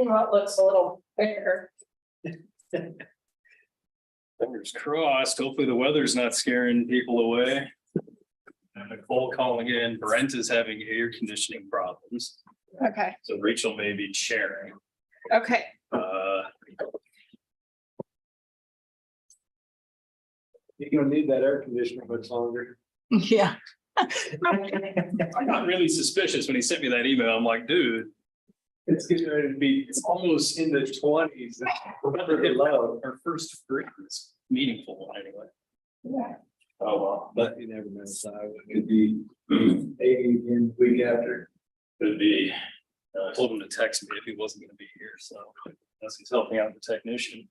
Well, it looks a little bigger. Fingers crossed. Hopefully the weather's not scaring people away. And Nicole calling in. Brent is having air conditioning problems. Okay, So Rachel may be sharing. okay. You're gonna need that air conditioner much longer. Yeah. I'm not really suspicious when he sent me that email. I'm like, dude, It's getting ready to be, it's almost in the 20s. we're about to hit our first freeze. Meaningful one anyway. Yeah. Oh, well, but But you never know, so it could be 80 again the week after. could be. I told him to text me if he wasn't gonna be here, so unless he's helping out the technician.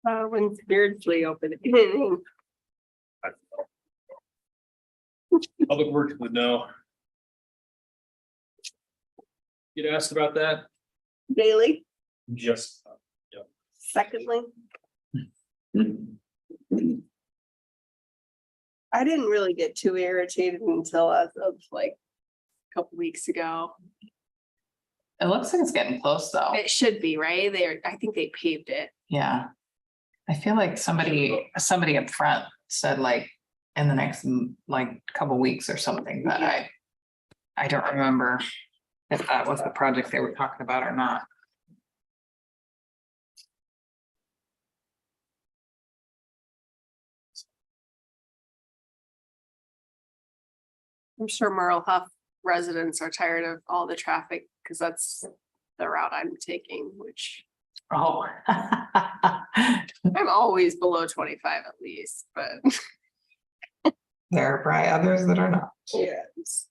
When's Beardsley open? I don't know. Public Works would know. Get asked about that? Daily, Just. secondly. I didn't really get too irritated until as of like a couple weeks ago. It looks like it's getting close though. It should be, right? I think they paved it. Yeah. I feel like somebody up front said like in the next like couple weeks or something, but I don't remember if that was the project they were talking about or not. I'm sure Merle Huff residents are tired of all the traffic because that's the route I'm taking, which Oh. I'm always below 25 at least, but There are probably others that are not. yes.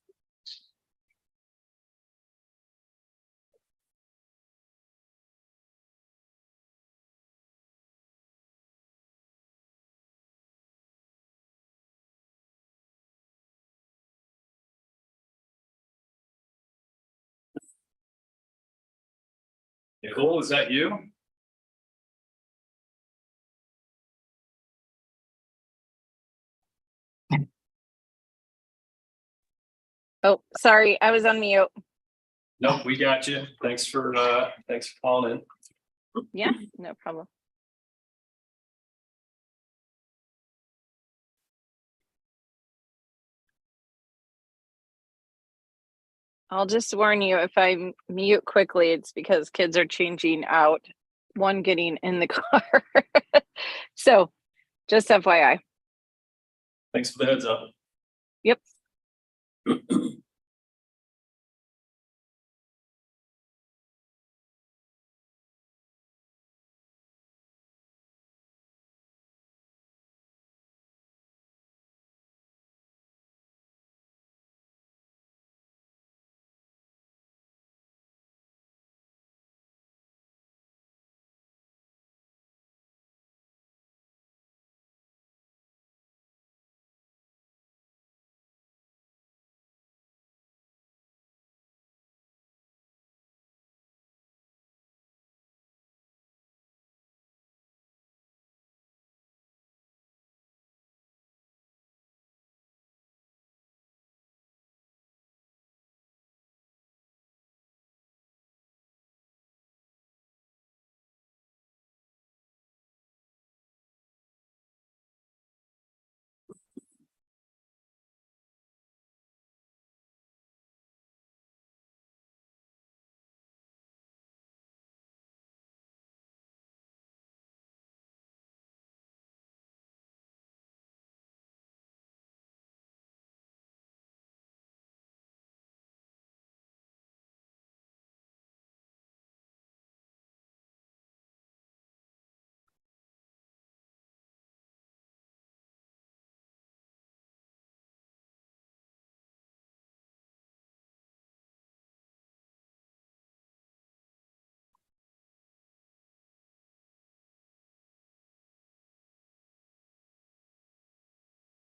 Nicole, is that you? Oh, sorry, I was on mute. Nope, we got you. Thanks for calling in. Yeah, no problem. I'll just warn you, if I mute quickly, it's because kids are changing out, one getting in the car. So just FYI. Thanks for the heads up. Yep.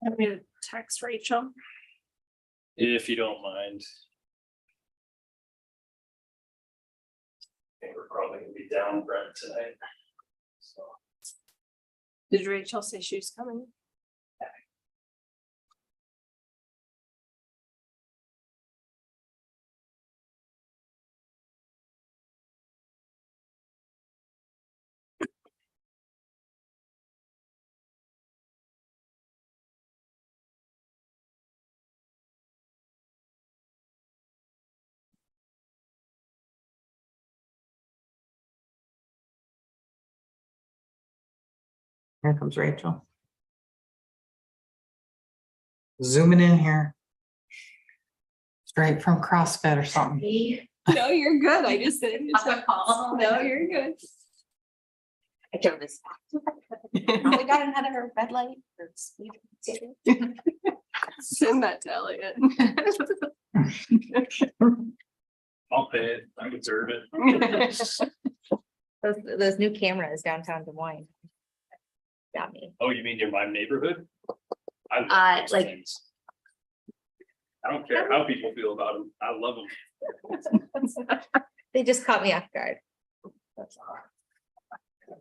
I'm gonna text Rachel. If you don't mind. think we're probably gonna be down Brent tonight. So. Did Rachel say she was coming? Here comes Rachel. Zooming in here. Straight from CrossFit or something. No, you're good. I just said. No, you're good. I drove this. We got another red light or speed. Send that to Elliot. I'll pay it, I deserve it. Those new cameras downtown Des Moines. Got me. Oh, you mean near my neighborhood? I love those Like- things. I don't care how people feel about them, I love them. They just caught me off guard.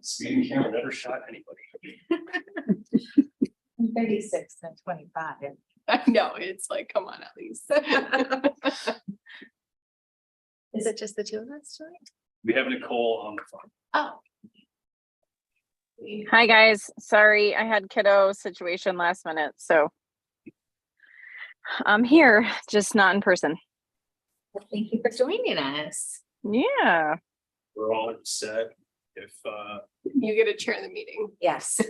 Speeding camera never shot anybody. 36 and 25. I know, it's like, come on, at least. Is it just the two of us tonight? We have Nicole on the phone. Oh. Hi, guys. Sorry, I had kiddo situation last minute, so I'm here, just not in person. Well, thank you for joining us. Yeah. We're all set. If You get to chair the meeting. Yes.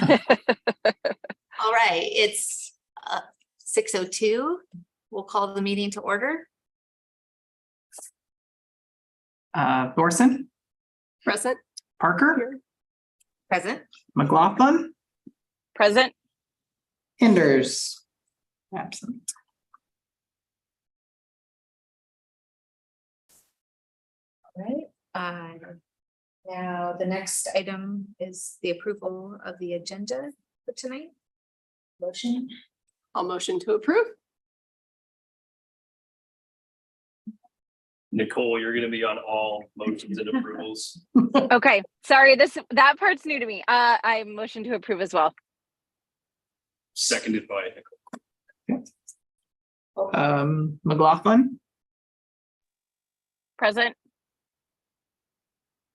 All right, it's 6:02. We'll call the meeting to order. Thorson, Present. Parker, Here. Present. McLaughlin, Present. Hinders. Absent. All right. Now, the next item is the approval of the agenda for tonight. Motion. I'll motion to approve. Nicole, you're gonna be on all motions and approvals. Okay, sorry, that part's new to me. I motion to approve as well. Seconded by Nicole. McLaughlin, Present.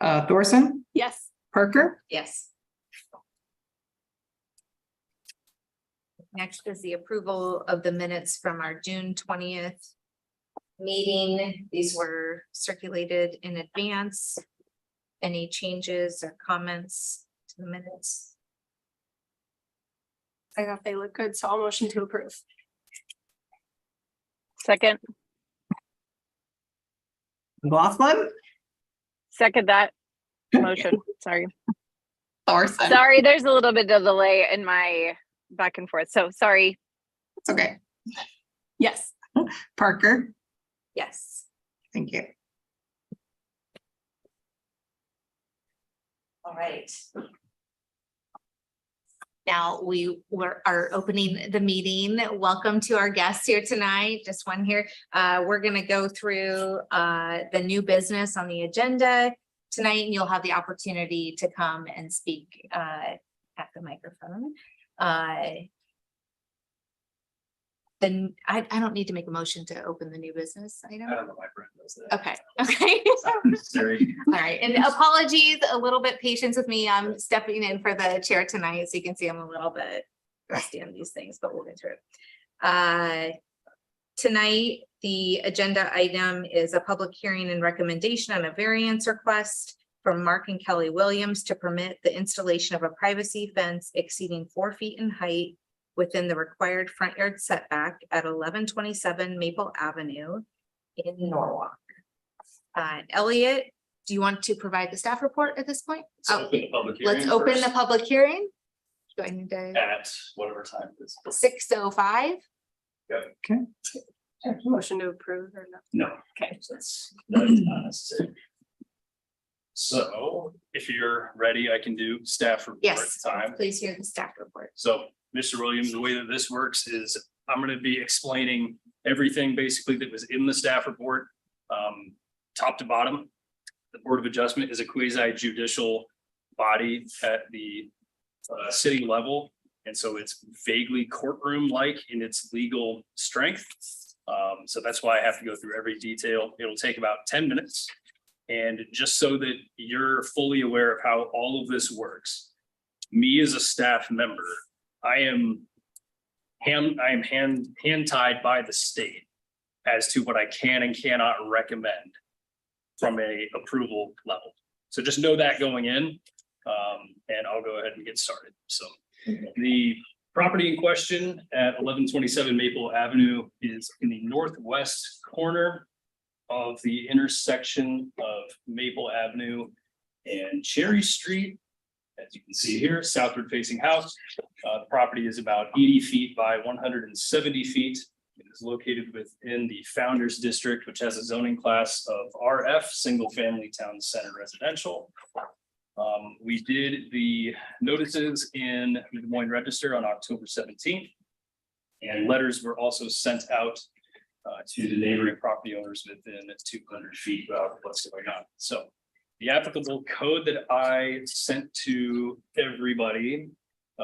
Thorson, Yes. Parker, Yes. Next is the approval of the minutes from our June 20th meeting. These were circulated in advance. Any changes or comments to the minutes? I thought they look good, so I'll motion to approve. Second. McLaughlin, Second that motion. Sorry. Thorson. Sorry, there's a little bit of delay in my back and forth. So sorry. It's okay. Yes. Parker, Yes. thank you. All right. Now are opening the meeting. Welcome to our guests here tonight. Just one here. We're going to go through the new business on the agenda tonight, and you'll have the opportunity to come and speak at the microphone. Then I don't need to make a motion to open the new business item. I don't know, my friend does that. Okay, okay. Necessary. All right, and apologies, a little bit patience with me. I'm stepping in for the chair tonight, so you can see I'm a little bit rusty on these things, but we'll get through it. Tonight, the agenda item is a public hearing and recommendation on a variance request from Mark and Kelly Williams to permit the installation of a privacy fence exceeding 4 feet in height within the required front yard setback at 1127 Maple Avenue in Norwalk. Elliot, do you want to provide the staff report at this point? Let's open the public hearing Let's open the first public hearing. Do I need to? at whatever time it is. 6:05. Motion to approve or no? No. Okay. That's not necessary. So if you're ready, I can do staff report Yes, time. please hear the staff report. So, Mr. Williams, the way that this works is I'm gonna be explaining everything basically that was in the staff report, top to bottom. The Board of Adjustment is a quasi judicial body at the city level. And so it's vaguely courtroom-like in its legal strength. So that's why I have to go through every detail. It'll take about 10 minutes. And just so that you're fully aware of how all of this works, me as a staff member, I am hand tied by the state as to what I can and cannot recommend from a approval level. So just know that going in, and I'll go ahead and get started. So the property in question at 1127 Maple Avenue is in the northwest corner of the intersection of Maple Avenue and Cherry Street. As you can see here, southward facing house. The property is about 80 feet by 170 feet. It is located within the Founders District, which has a zoning class of RF, single family town center residential. We did the notices in the Des Moines Register on October 17th. And letters were also sent out to the neighboring property owners within 200 feet of what's going on. So the applicable code that I sent to everybody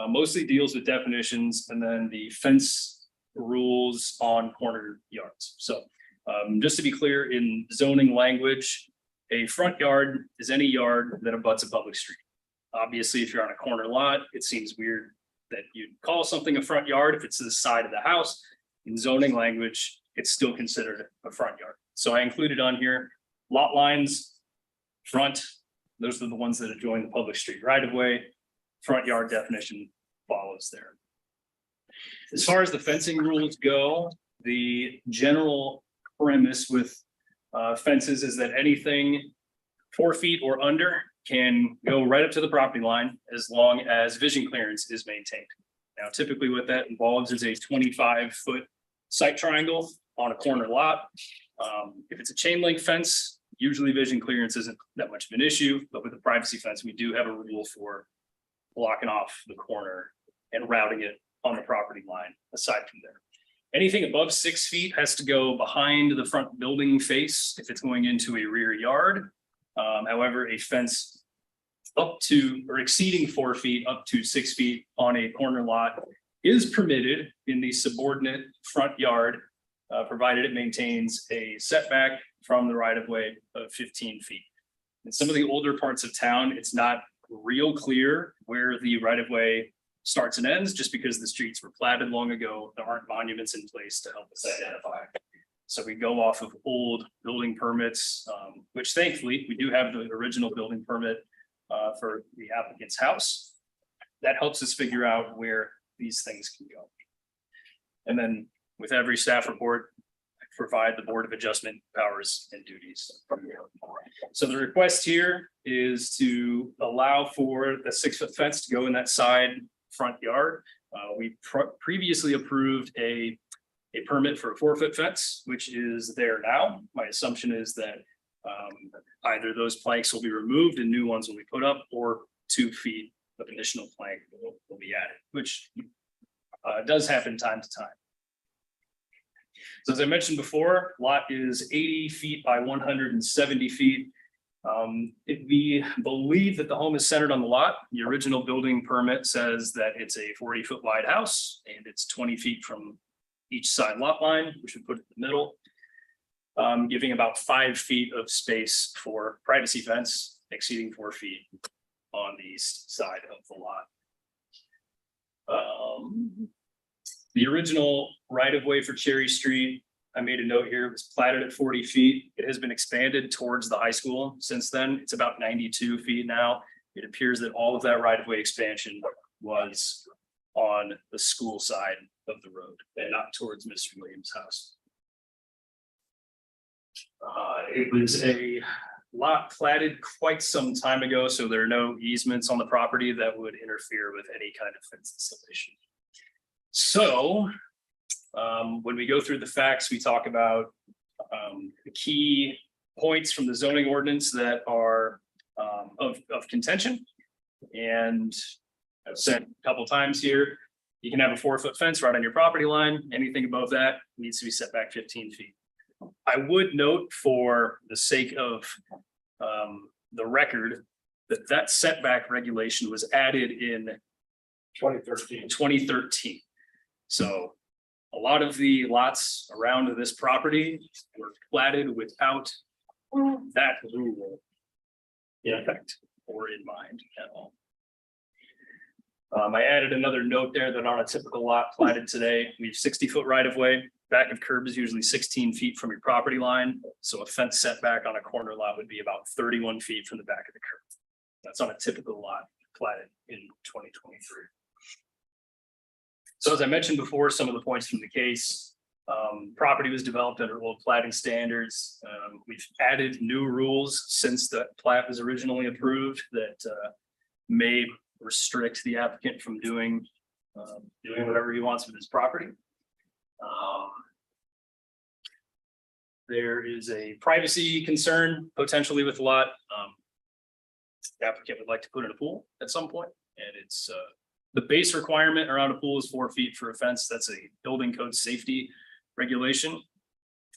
mostly deals with definitions and then the fence rules on corner yards. So just to be clear, in zoning language, a front yard is any yard that abuts a public street. Obviously, if you're on a corner lot, it seems weird that you'd call something a front yard if it's to the side of the house. In zoning language, it's still considered a front yard. So I included on here lot lines, front, those are the ones that adjoin the public street right of way. Front yard definition follows there. As far as the fencing rules go, the general premise with fences is that anything 4 feet or under can go right up to the property line as long as vision clearance is maintained. Now, typically what that involves is a 25-foot sight triangle on a corner lot. If it's a chain link fence, usually vision clearance isn't that much of an issue, but with a privacy fence, we do have a rule for blocking off the corner and routing it on the property line aside from there. Anything above 6 feet has to go behind the front building face if it's going into a rear yard. However, a fence up to or exceeding 4 feet up to 6 feet on a corner lot is permitted in the subordinate front yard, provided it maintains a setback from the right of way of 15 feet. In some of the older parts of town, it's not real clear where the right of way starts and ends, just because the streets were platted long ago. There aren't monuments in place to help us identify. So we go off of old building permits, which thankfully we do have the original building permit for the applicant's house. That helps us figure out where these things can go. And then with every staff report, I provide the Board of Adjustment powers and duties. So the request here is to allow for the 6-foot fence to go in that side front yard. We previously approved a permit for a 4-foot fence, which is there now. My assumption is that either those planks will be removed and new ones will be put up, or 2 feet of additional plank will be added, which does happen time to time. So as I mentioned before, lot is 80 feet by 170 feet. We believe that the home is centered on the lot. The original building permit says that it's a 40-foot wide house and it's 20 feet from each side lot line, which would put it in the middle, giving about 5 feet of space for privacy fence exceeding 4 feet on the east side of the lot. The original right-of-way for Cherry Street, I made a note here, it was platted at 40 feet. It has been expanded towards the high school since then. It's about 92 feet now. It appears that all of that right-of-way expansion was on the school side of the road and not towards Mr. Williams' house. It was a lot platted quite some time ago, so there are no easements on the property that would interfere with any kind of fence installation. So when we go through the facts, we talk about the key points from the zoning ordinance that are of contention. And I've said a couple times here, you can have a 4-foot fence right on your property line. Anything above that needs to be set back 15 feet. I would note, for the sake of the record that that setback regulation was added in 2013. So a lot of the lots around this property were platted without that rule in effect or in mind at all. I added another note there that on a typical lot platted today, we have 60-foot right of way. Back of curb is usually 16 feet from your property line. So a fence setback on a corner lot would be about 31 feet from the back of the curb. That's on a typical lot platted in 2023. So as I mentioned before, some of the points from the case, property was developed under old platting standards. We've added new rules since the plat was originally approved that may restrict the applicant from doing whatever he wants with his property. There is a privacy concern potentially with the lot. The applicant would like to put in a pool at some point, and it's the base requirement around a pool is 4 feet for a fence. That's a building code safety regulation.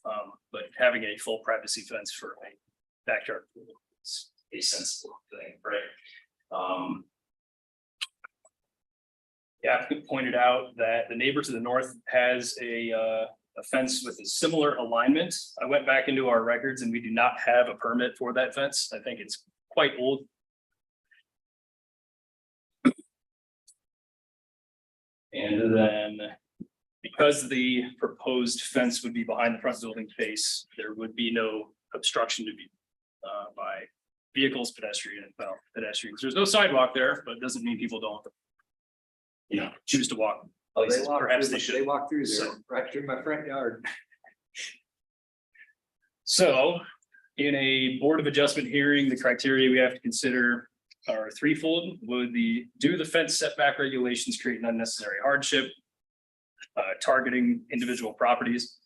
But having a full privacy fence for a backyard pool is a sensible thing, right? The applicant pointed out that the neighbor to the north has a fence with a similar alignment. I went back into our records and we do not have a permit for that fence. I think it's quite old. And then because the proposed fence would be behind the front building face, there would be no obstruction to be by vehicles, pedestrians. There's no sidewalk there, but it doesn't mean people don't, choose to walk. Places. Perhaps they should. They walk through there, So- right through my front yard. So in a Board of Adjustment hearing, the criteria we have to consider are threefold. Do the fence setback regulations create an unnecessary hardship? Targeting individual properties.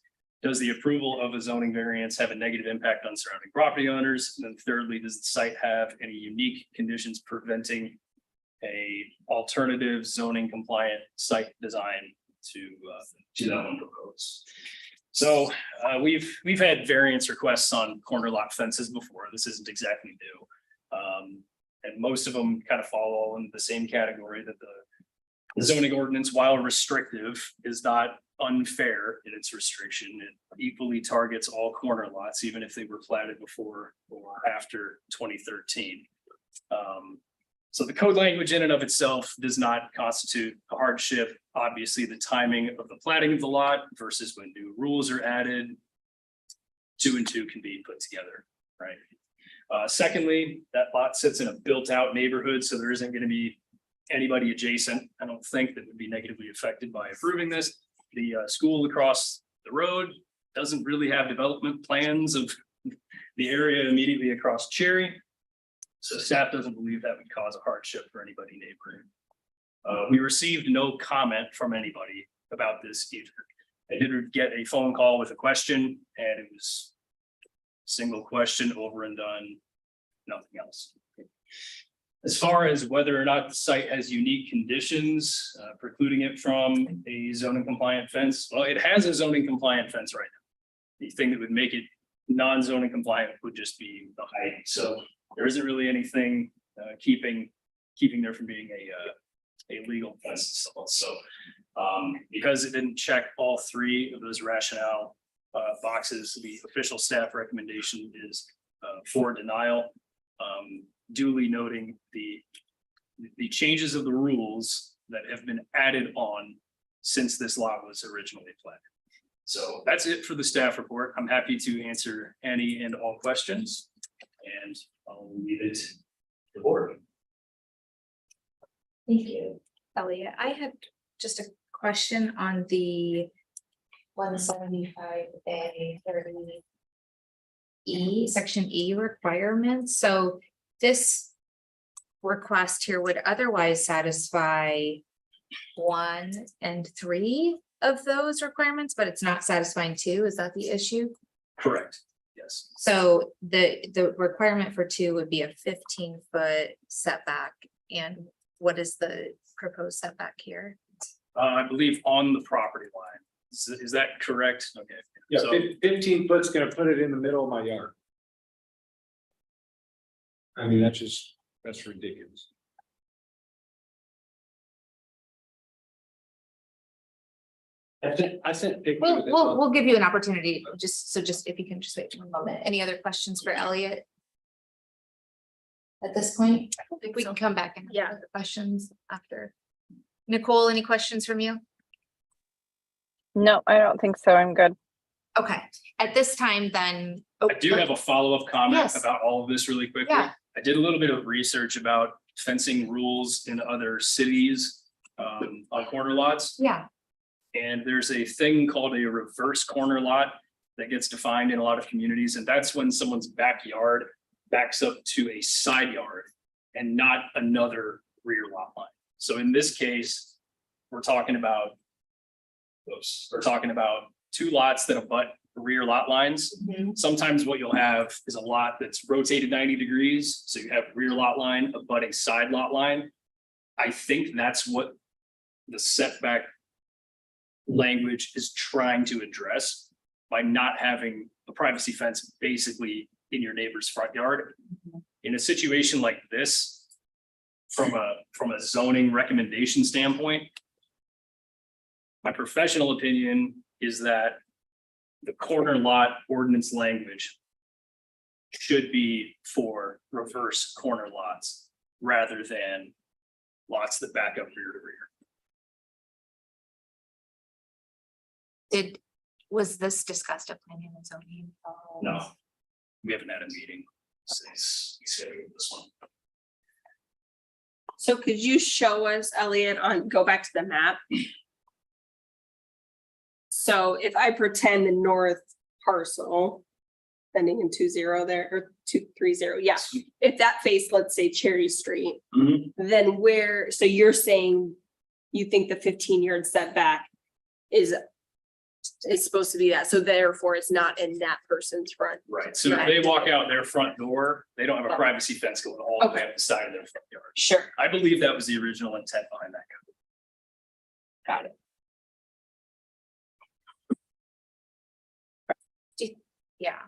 Does the approval of a zoning variance have a negative impact on surrounding property owners? And then thirdly, does the site have any unique conditions preventing a alternative zoning compliant site design to that one proposed? So we've had variance requests on corner lot fences before. This isn't exactly new. And most of them kind of fall in the same category that the zoning ordinance, while restrictive, is not unfair in its restriction. It equally targets all corner lots, even if they were platted before or after 2013. So the code language in and of itself does not constitute a hardship. Obviously, the timing of the platting of the lot versus when new rules are added, 2 and 2 can be put together, right? Secondly, that lot sits in a built-out neighborhood, so there isn't going to be anybody adjacent, I don't think, that would be negatively affected by approving this. The school across the road doesn't really have development plans of the area immediately across Cherry. So staff doesn't believe that would cause a hardship for anybody neighboring. We received no comment from anybody about this either. I did get a phone call with a question, and it was a single question, over and done, nothing else. As far as whether or not the site has unique conditions precluding it from a zoning compliant fence, well, it has a zoning compliant fence right now. The thing that would make it non-zoning compliant would just be the height. So there isn't really anything keeping there from being a legal fence. So because it didn't check all 3 of those rationale boxes, the official staff recommendation is for denial. Duly noting the changes of the rules that have been added on since this lot was originally platted. So that's it for the staff report. I'm happy to answer any and all questions, and I'll leave it to the board. Thank you, Elliot. I had just a question on the 175A 30E, section E requirements. So this request here would otherwise satisfy 1 and 3 of those requirements, but it's not satisfying 2. Is that the issue? Correct. Yes. So the requirement for 2 would be a 15-foot setback. And what is the proposed setback here? I believe on the property line. Is that correct? Okay. Yeah, So 15 foot's gonna put it in the middle of my yard. I mean, that's ridiculous. I sent pictures. We'll give you an opportunity, just if you can just wait one moment. Any other questions for Elliot? At this point, if we can come back and Yeah. have questions after. Nicole, any questions from you? No, I don't think so. I'm good. Okay, at this time then. I do have a follow-up comment Yes. about all of this really quickly. Yeah. I did a little bit of research about fencing rules in other cities on corner lots. Yeah, And there's a thing called a reverse corner lot that gets defined in a lot of communities, and that's when someone's backyard backs up to a side yard and not another rear lot line. So in this case, we're talking about two lots that abut rear lot lines. Mhm. Sometimes what you'll have is a lot that's rotated 90 degrees, so you have rear lot line abutting side lot line. I think that's what the setback language is trying to address by not having a privacy fence basically in your neighbor's front yard. In a situation like this, from a zoning recommendation standpoint, my professional opinion is that the corner lot ordinance language should be for reverse corner lots rather than lots that back up rear to rear. Was this discussed at planning and zoning? No, we haven't had a meeting since we said this one. So could you show us, Elliot, go back to the map? So if I pretend the north parcel, ending in 20 there, or 230, yeah. If that faced, let's say Cherry Street, then where, so you're saying you think the 15-yard setback is supposed to be that, so therefore it's not in that person's front. Right, so if they walk out their front door, they don't have a privacy fence going all the way up the side of their front yard. Sure. I believe that was the original intent behind that. Got it. Yeah.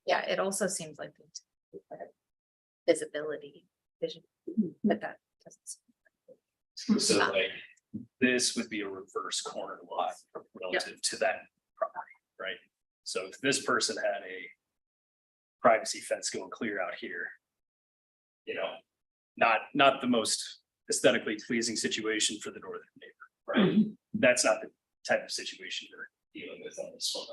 Yeah, it also seems like it's visibility, vision, but that doesn't. So like, this would be a reverse corner lot relative to that property, right? So if this person had a privacy fence going clear out here, you know, not the most aesthetically pleasing situation for the northern neighbor, right? That's not the type of situation we're dealing with on this one.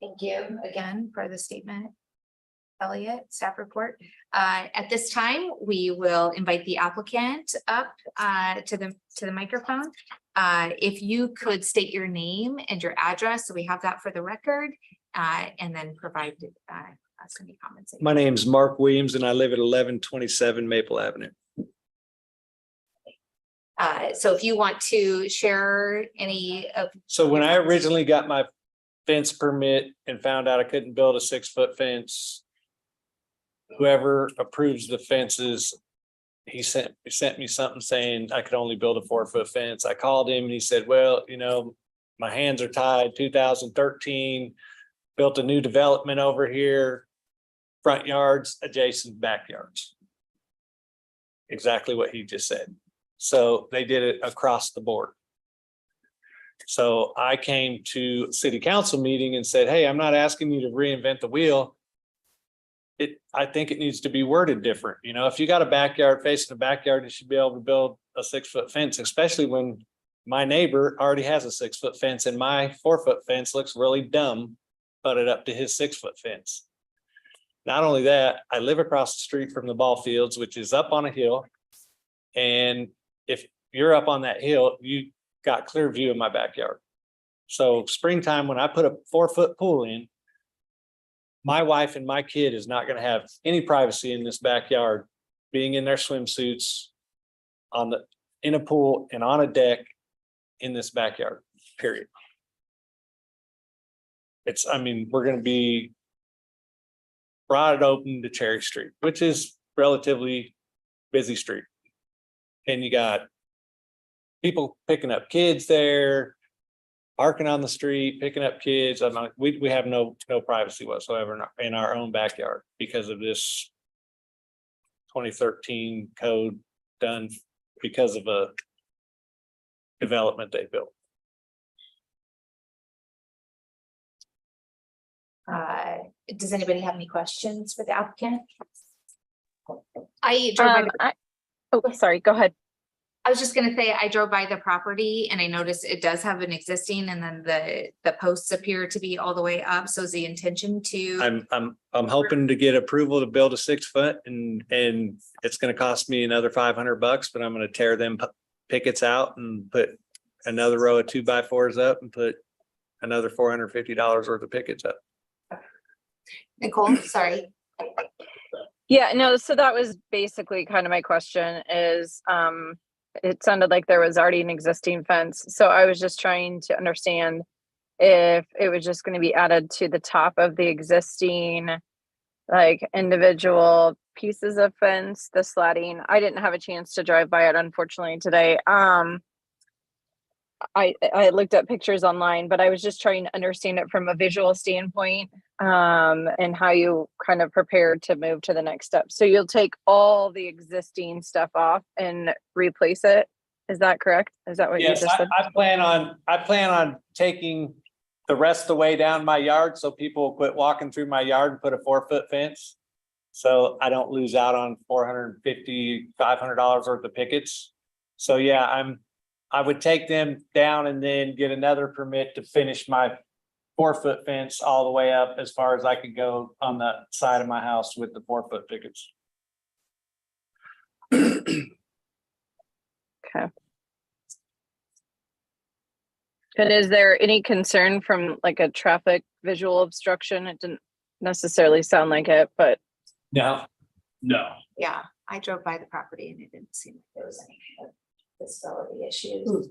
Thank you again for the statement. Elliot, staff report. At this time, we will invite the applicant up to the microphone. If you could state your name and your address, so we have that for the record, and then provide us any comments. My name's Mark Williams and I live at 1127 Maple Avenue. So if you want to share any of. So when I originally got my fence permit and found out I couldn't build a 6-foot fence, whoever approves the fences, he sent me something saying I could only build a 4-foot fence. I called him and he said, well, you know, my hands are tied. 2013, built a new development over here, front yards, adjacent backyards. Exactly what he just said. So they did it across the board. So I came to a city council meeting and said, hey, I'm not asking you to reinvent the wheel. I think it needs to be worded different. You know, if you got a backyard facing a backyard, you should be able to build a 6-foot fence, especially when my neighbor already has a 6-foot fence and my 4-foot fence looks really dumb butted up to his 6-foot fence. Not only that, I live across the street from the ball fields, which is up on a hill. And if you're up on that hill, you got clear view of my backyard. So springtime, when I put a 4-foot pool in, my wife and my kid is not going to have any privacy in this backyard, being in their swimsuits in a pool and on a deck in this backyard, period. I mean, we're going to be brought open to Cherry Street, which is relatively busy street. And you got people picking up kids there, parking on the street, picking up kids. I'm not, we have no privacy whatsoever in our own backyard because of this 2013 code done because of a development they built. Does anybody have any questions for the applicant? I drove by Oh, sorry, go ahead. I was just gonna say, I drove by the property and I noticed it does have an existing, and then the posts appear to be all the way up. So is the intention to? I'm hoping to get approval to build a 6 foot and it's gonna cost me another $500, but I'm gonna tear them pickets out and put another row of 2x4s up and put another $450 worth of pickets up. Nicole, sorry. Yeah, no, so that was basically kind of my question is, it sounded like there was already an existing fence. So I was just trying to understand if it was just going to be added to the top of the existing, like individual pieces of fence, the slatting. I didn't have a chance to drive by it, unfortunately, today. I looked at pictures online, but I was just trying to understand it from a visual standpoint, and how you kind of prepared to move to the next step. So you'll take all the existing stuff off and replace it. Is that correct? Is that what you Yes, just said? I plan on taking the rest of the way down my yard so people will quit walking through my yard and put a 4 foot fence. So I don't lose out on $450, $500 worth of pickets. So yeah, I would take them down and then get another permit to finish my 4 foot fence all the way up as far as I could go on the side of my house with the 4 foot pickets. Okay. And is there any concern from like a traffic visual obstruction? It didn't necessarily sound like it, but No, No, Yeah, I drove by the property and it didn't seem like there was any visibility issues.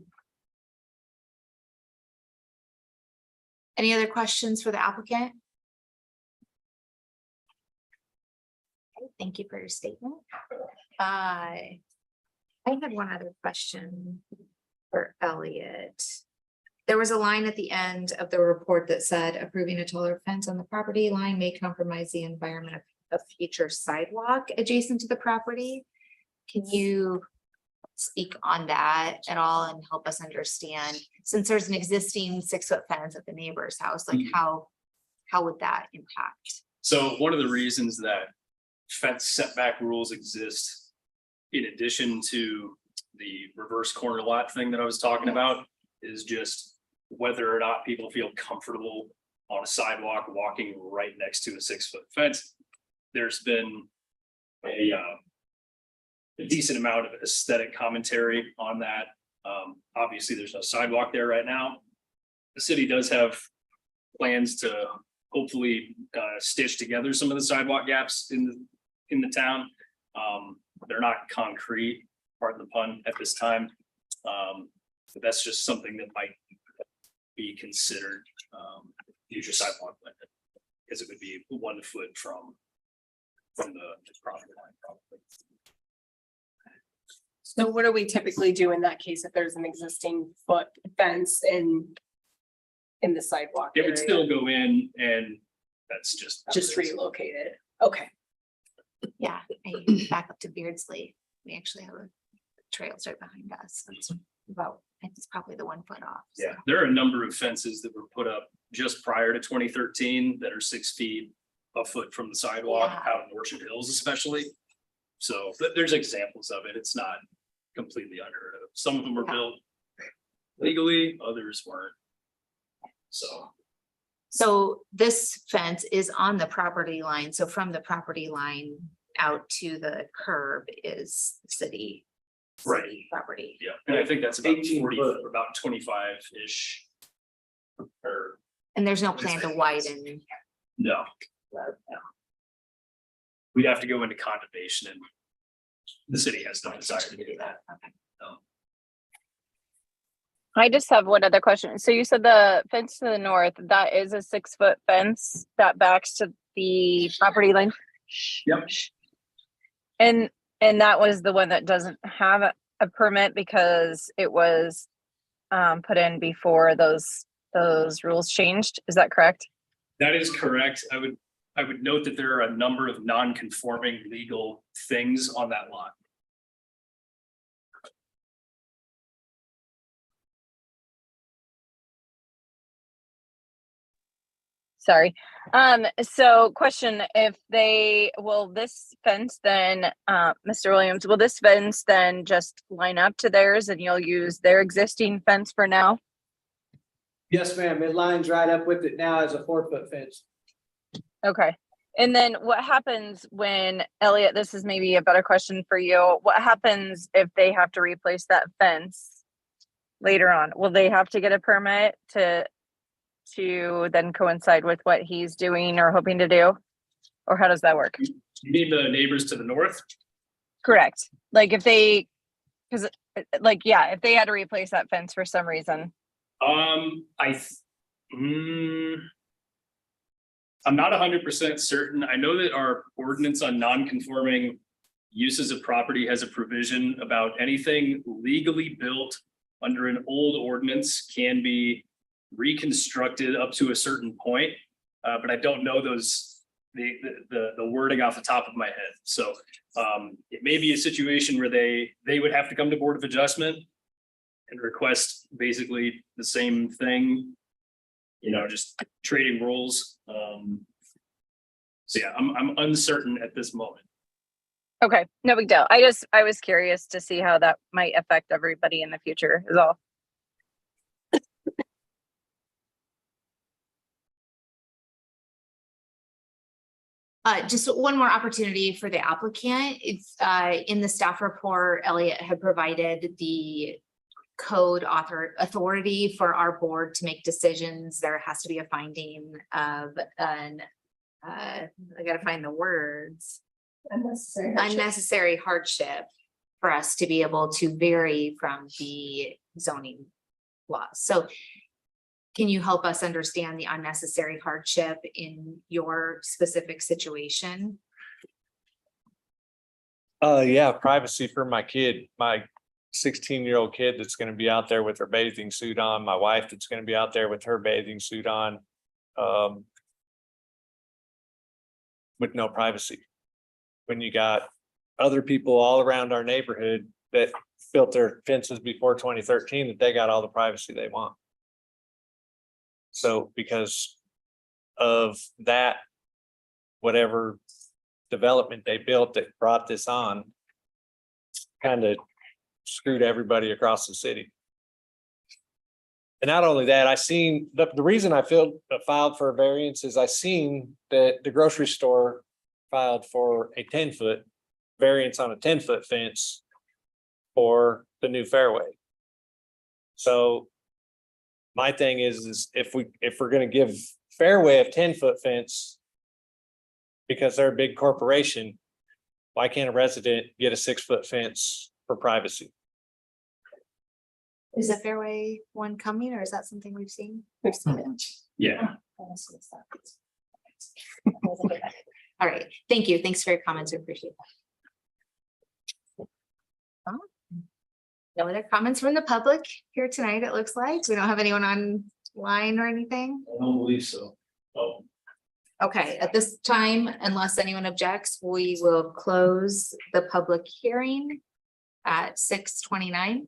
Any other questions for the applicant? Okay, thank you for your statement. I had one other question for Elliot. There was a line at the end of the report that said approving a taller fence on the property line may compromise the environment of a future sidewalk adjacent to the property. Can you speak on that at all and help us understand, since there's an existing 6 foot fence at the neighbor's house, like how would that impact? so one of the reasons that fence setback rules exist, in addition to the reverse corner lot thing that I was talking about, is just whether or not people feel comfortable on a sidewalk walking right next to a 6 foot fence. There's been a decent amount of aesthetic commentary on that. Obviously, there's no sidewalk there right now. The city does have plans to hopefully stitch together some of the sidewalk gaps in the town. They're not concrete, pardon the pun, at this time. But that's just something that might be considered future sidewalk plan, because it would be 1 foot from the property line probably. So what do we typically do in that case if there's an existing foot fence in the sidewalk It would area? still go in, and that's just. Just relocated. Okay. Yeah, I back up to Beardsley. We actually have a trails right behind us. It's about, it's probably the 1 foot off. so. Yeah, there are a number of fences that were put up just prior to 2013 that are 6 feet, a foot from the sidewalk, Yeah. out in Orchard Hills especially. So there's examples of it. It's not completely unheard of. Some of them were Yeah. built legally, others weren't. So this fence is on the property line. So from the property line out to the curb is city. Right. city property. Yeah, and I think that's about 18 40, foot. about 25-ish. Or And there's no plan to widen. no, we'd have to go into condemnation, and the city has no desire to do that. Okay. I just have one other question. So you said the fence to the north, that is a 6 foot fence that backs to the property line? Yep. And that was the one that doesn't have a permit because it was put in before those those rules changed. Is that correct? That is correct. I would note that there are a number of non-conforming legal things on that lot. Sorry. So question, if will this fence then, Mr. Williams, will this fence then just line up to theirs and you'll use their existing fence for now? Yes, ma'am. It lines right up with it now as a 4-foot fence. Okay. And then what happens when, Elliot, this is maybe a better question for you. What happens if they have to replace that fence later on? Will they have to get a permit to then coincide with what he's doing or hoping to do? Or how does that work? You mean the neighbors to the north? Correct. Like if they, because like, yeah, if they had to replace that fence for some reason. I'm not 100% certain. I know that our ordinance on non-conforming uses of property has a provision about anything legally built under an old ordinance can be reconstructed up to a certain point. But I don't know the wording off the top of my head. So it may be a situation where they would have to come to Board of Adjustment and request basically the same thing, just trading rules. So yeah, I'm uncertain at this moment. Okay, no big deal. I was curious to see how that might affect everybody in the future is all. Just one more opportunity for the applicant. It's in the staff report, Elliot had provided the code authority for our board to make decisions. There has to be a finding of an, I gotta find the words. Unnecessary hardship for us to be able to vary from the zoning laws. So can you help us understand the unnecessary hardship in your specific situation? Yeah, privacy for my kid, my 16-year-old kid that's gonna be out there with her bathing suit on, my wife that's gonna be out there with her bathing suit on. With no privacy. When you got other people all around our neighborhood that built their fences before 2013, that they got all the privacy they want. So because of that, whatever development they built that brought this on, kind of screwed everybody across the city. And not only that, I seen the reason I filed for a variance is I seen that the grocery store filed for a 10-foot variance on a 10-foot fence for the new fairway. So my thing is if we're gonna give fairway a 10-foot fence because they're a big corporation, why can't a resident get a 6-foot fence for privacy? Is the fairway one coming, or is that something we've seen? We've seen it. Yeah. All right, thank you. Thanks for your comments. I appreciate that. No other comments from the public here tonight, it looks like. We don't have anyone online or anything. I don't believe so. Oh, Okay, at this time, unless anyone objects, we will close the public hearing at 6:29.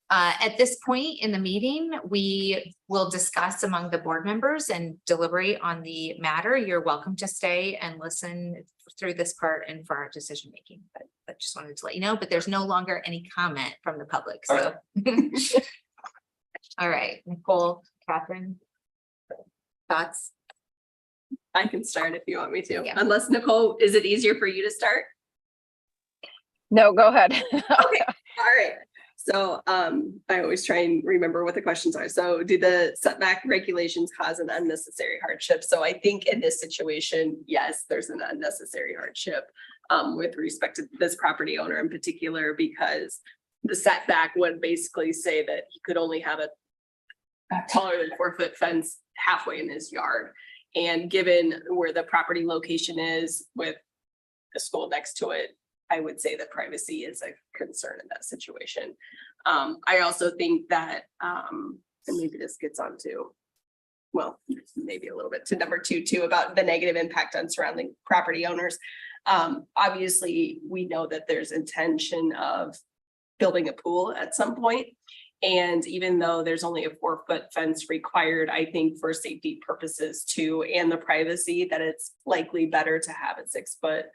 At this point in the meeting, we will discuss among the board members and deliberate on the matter. You're welcome to stay and listen through this part and for our decision making, but I just wanted to let you know, but there's no longer any comment from the public, so. All right, Nicole, Catherine, thoughts? I can start if you want me to, Yeah. unless Nicole, is it easier for you to start? No, go ahead. Okay, all right. So I always try and remember what the questions are. So do the setback regulations cause an unnecessary hardship? So I think in this situation, yes, there's an unnecessary hardship with respect to this property owner in particular, because the setback would basically say that he could only have a taller than 4-foot fence halfway in his yard. And given where the property location is with the school next to it, I would say that privacy is a concern in that situation. I also think that, and maybe this gets onto, well, maybe a little bit to number two too, about the negative impact on surrounding property owners. Obviously, we know that there's intention of building a pool at some point. And even though there's only a 4-foot fence required, I think for safety purposes too, and the privacy, that it's likely better to have a 6-foot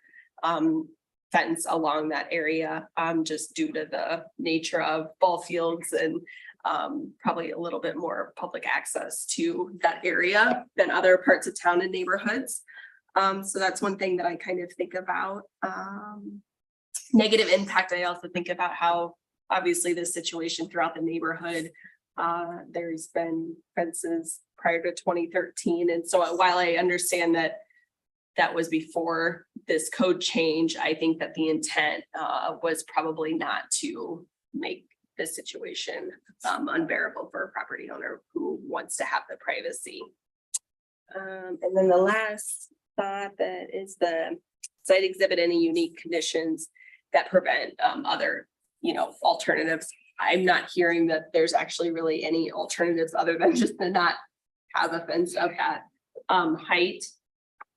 fence along that area, just due to the nature of ball fields and probably a little bit more public access to that area than other parts of town and neighborhoods. So that's one thing that I kind of think about. Negative impact, I also think about how obviously the situation throughout the neighborhood, there's been fences prior to 2013. And so while I understand that that was before this code change, I think that the intent was probably not to make the situation unbearable for a property owner who wants to have the privacy. And then the last thought that is the site exhibit any unique conditions that prevent other, alternatives. I'm not hearing that there's actually really any alternatives other than just to not have a fence of that height.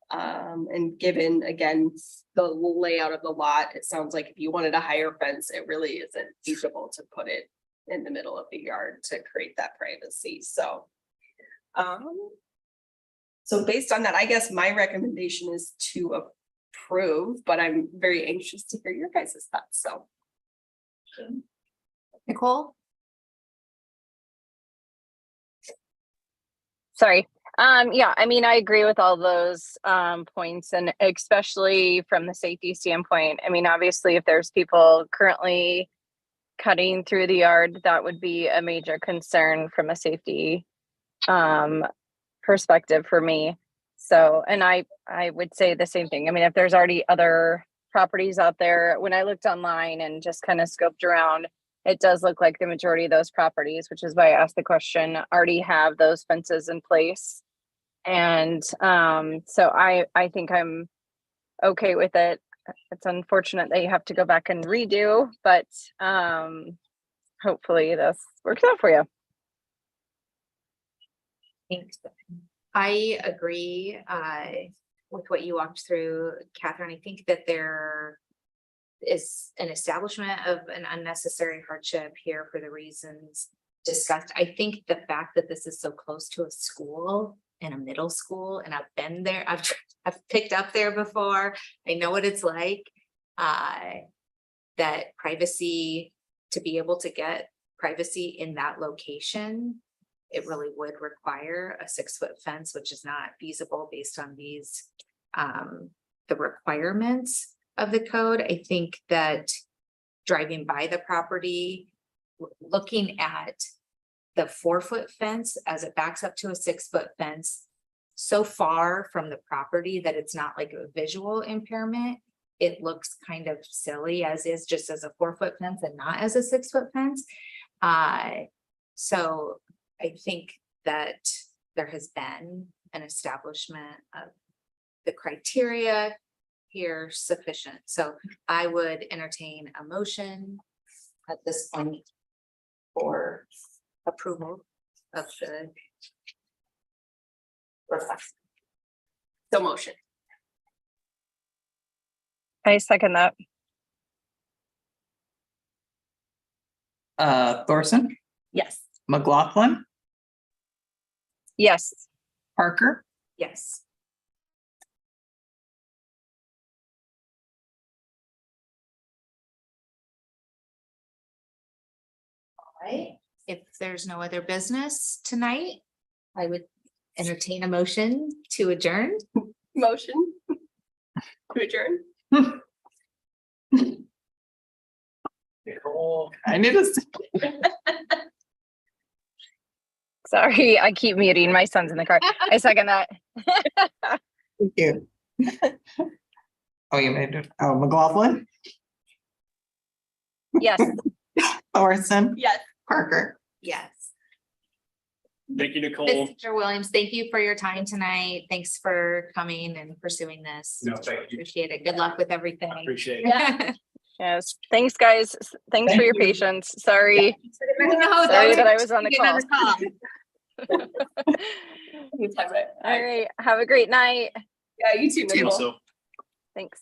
And given, again, the layout of the lot, it sounds like if you wanted a higher fence, it really isn't feasible to put it in the middle of the yard to create that privacy. So based on that, I guess my recommendation is to approve, but I'm very anxious to hear your guys' thoughts. So. Nicole? Sorry. Yeah, I mean, I agree with all those points, and especially from the safety standpoint. I mean, obviously, if there's people currently cutting through the yard, that would be a major concern from a safety perspective for me. So, and I would say the same thing. I mean, if there's already other properties out there, when I looked online and just kind of scoped around, it does look like the majority of those properties, which is why I asked the question, already have those fences in place. And so I think I'm okay with it. It's unfortunate that you have to go back and redo, but hopefully this works out for you. Thanks. I agree with what you walked through, Catherine. I think that there is an establishment of an unnecessary hardship here for the reasons discussed. I think the fact that this is so close to a school and a middle school, and I've been there, I've picked up there before, I know what it's like, that privacy, to be able to get privacy in that location, it really would require a 6-foot fence, which is not feasible based on these, the requirements of the code. I think that driving by the property, looking at the 4-foot fence as it backs up to a 6-foot fence, so far from the property that it's not like a visual impairment, it looks kind of silly as is, just as a 4-foot fence and not as a 6-foot fence. So I think that there has been an establishment of the criteria here sufficient. So I would entertain a motion at this point for approval of the request. So motion. I second that. Thorson, Yes. McLaughlin, Yes. Parker, Yes. All right, if there's no other business tonight, I would entertain a motion to adjourn. Motion to adjourn. Nicole. I need to. Sorry, I keep muting. My son's in the car. I second that. Thank you. Oh, you made it. Oh, McLaughlin, Yes. Thorson, Yes. Parker. Yes. Thank you, Nicole. Mr. Williams, thank you for your time tonight. Thanks for coming and pursuing this. No, thank you. Appreciate it. Good luck with everything. Appreciate it. Yeah. Yes, thanks, guys. Thanks for Thank your you. patience. Sorry. No, Sorry that I was was on the getting call. Anytime, but All right, have a great night. Yeah, you too, Nicole. So. Thanks.